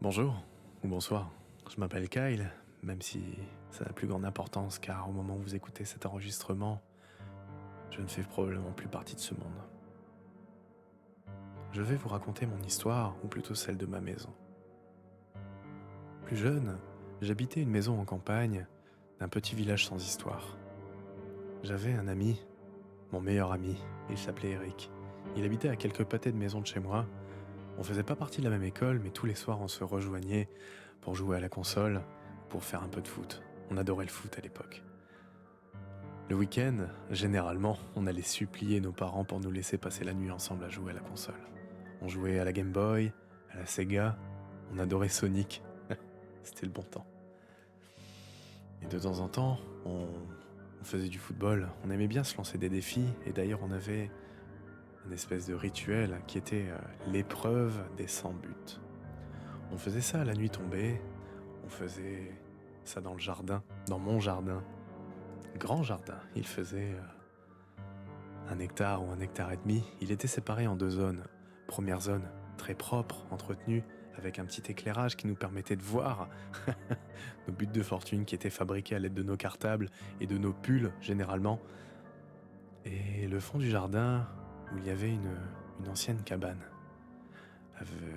Bonjour, ou bonsoir, je m'appelle Kyle, même si ça n'a plus grande importance car au moment où vous écoutez cet enregistrement, je ne fais probablement plus partie de ce monde. Je vais vous raconter mon histoire, ou plutôt celle de ma maison. Plus jeune, j'habitais une maison en campagne, d'un petit village sans histoire. J'avais un ami, mon meilleur ami, il s'appelait Eric. Il habitait à quelques pâtés de maison de chez moi. On faisait pas partie de la même école, mais tous les soirs on se rejoignait pour jouer à la console, pour faire un peu de foot. On adorait le foot à l'époque. Le week-end, généralement, on allait supplier nos parents pour nous laisser passer la nuit ensemble à jouer à la console. On jouait à la Game Boy, à la Sega, on adorait Sonic. C'était le bon temps. Et de temps en temps, on faisait du football. On aimait bien se lancer des défis, et d'ailleurs on avait une espèce de rituel qui était l'épreuve des 100 buts. On faisait ça à la nuit tombée, on faisait ça dans le jardin, dans mon jardin. Grand jardin, il faisait 1 hectare ou 1 hectare et demi. Il était séparé en deux zones. Première zone, très propre, entretenue, avec un petit éclairage qui nous permettait de voir nos buts de fortune qui étaient fabriqués à l'aide de nos cartables et de nos pulls, généralement. Et le fond du jardin, où il y avait une ancienne cabane,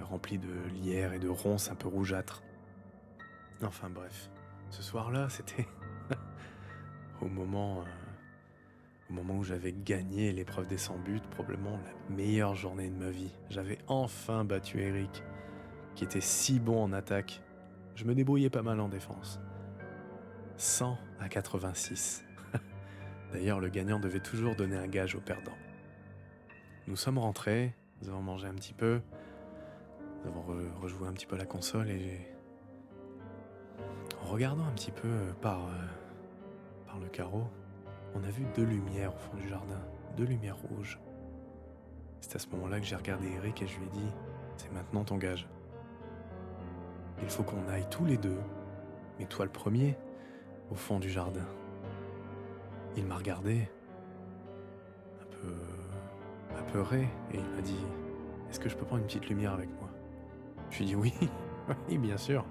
remplie de lierre et de ronces un peu rougeâtres. Enfin bref, ce soir-là, c'était au moment où j'avais gagné l'épreuve des 100 buts, probablement la meilleure journée de ma vie. J'avais enfin battu Eric, qui était si bon en attaque. Je me débrouillais pas mal en défense. 100-86. D'ailleurs, le gagnant devait toujours donner un gage au perdant. Nous sommes rentrés, nous avons mangé un petit peu, nous avons rejoué un petit peu à la console et en regardant un petit peu par le carreau, on a vu deux lumières au fond du jardin, deux lumières rouges. C'est à ce moment-là que j'ai regardé Eric et je lui ai dit « C'est maintenant ton gage. Il faut qu'on aille tous les deux, mais toi le premier, au fond du jardin. » Il m'a regardé, un peu apeuré, et il m'a dit « Est-ce que je peux prendre une petite lumière avec moi ?» Je lui ai dit « Oui, oui, bien sûr. »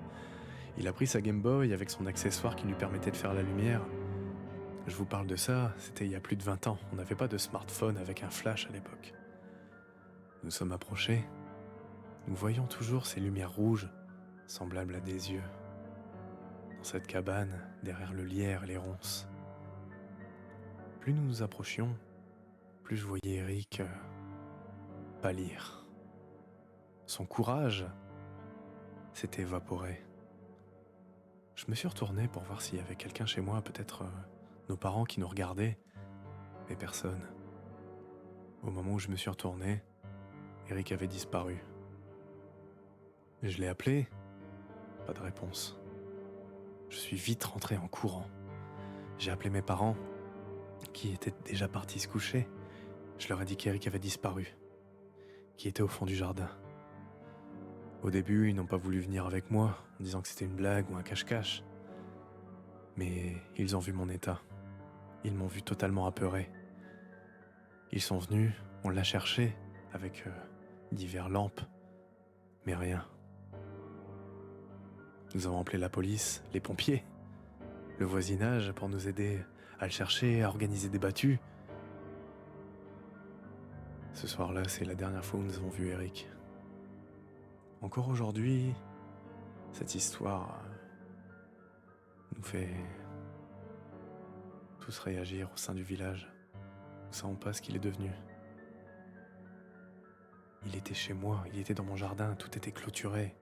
Il a pris sa Game Boy avec son accessoire qui lui permettait de faire la lumière. Je vous parle de ça, c'était il y a plus de 20 ans. On n'avait pas de smartphone avec un flash à l'époque. Nous sommes approchés. Nous voyons toujours ces lumières rouges, semblables à des yeux. Dans cette cabane, derrière le lierre et les ronces. Plus nous nous approchions, plus je voyais Eric pâlir. Son courage s'était évaporé. Je me suis retourné pour voir s'il y avait quelqu'un chez moi, peut-être nos parents qui nous regardaient, mais personne. Au moment où je me suis retourné, Eric avait disparu. Je l'ai appelé, pas de réponse. Je suis vite rentré en courant. J'ai appelé mes parents, qui étaient déjà partis se coucher. Je leur ai dit qu'Eric avait disparu, qui était au fond du jardin. Au début, ils n'ont pas voulu venir avec moi, en disant que c'était une blague ou un cache-cache. Mais ils ont vu mon état. Ils m'ont vu totalement apeuré. Ils sont venus, on l'a cherché, avec diverses lampes, mais rien. Nous avons appelé la police, les pompiers, le voisinage pour nous aider à le chercher, à organiser des battues. Ce soir-là, c'est la dernière fois où nous avons vu Eric. Encore aujourd'hui, cette histoire nous fait tous réagir au sein du village. Nous ne savons pas ce qu'il est devenu. Il était chez moi, il était dans mon jardin, tout était clôturé.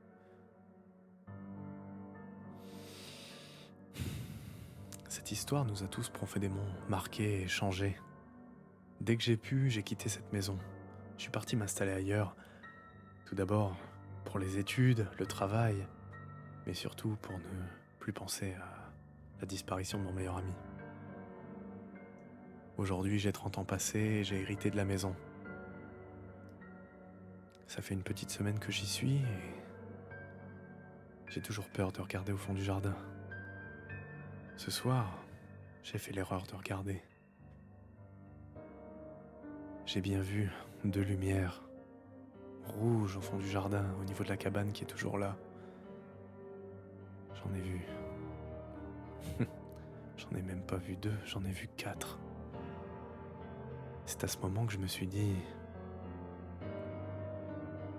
Cette histoire nous a tous profondément marqués et changés. Dès que j'ai pu, j'ai quitté cette maison. Je suis parti m'installer ailleurs. Tout d'abord, pour les études, le travail, mais surtout pour ne plus penser à la disparition de mon meilleur ami. Aujourd'hui, j'ai 30 ans passés et j'ai hérité de la maison. Ça fait une petite semaine que j'y suis et j'ai toujours peur de regarder au fond du jardin. Ce soir, j'ai fait l'erreur de regarder. J'ai bien vu deux lumières rouges au fond du jardin, au niveau de la cabane qui est toujours là. J'en ai vu. J'en ai même pas vu 2, j'en ai vu 4. C'est à ce moment que je me suis dit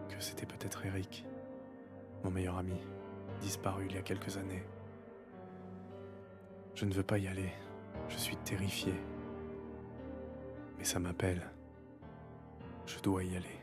que c'était peut-être Eric, mon meilleur ami, disparu il y a quelques années. Je ne veux pas y aller, je suis terrifié. Mais ça m'appelle, je dois y aller.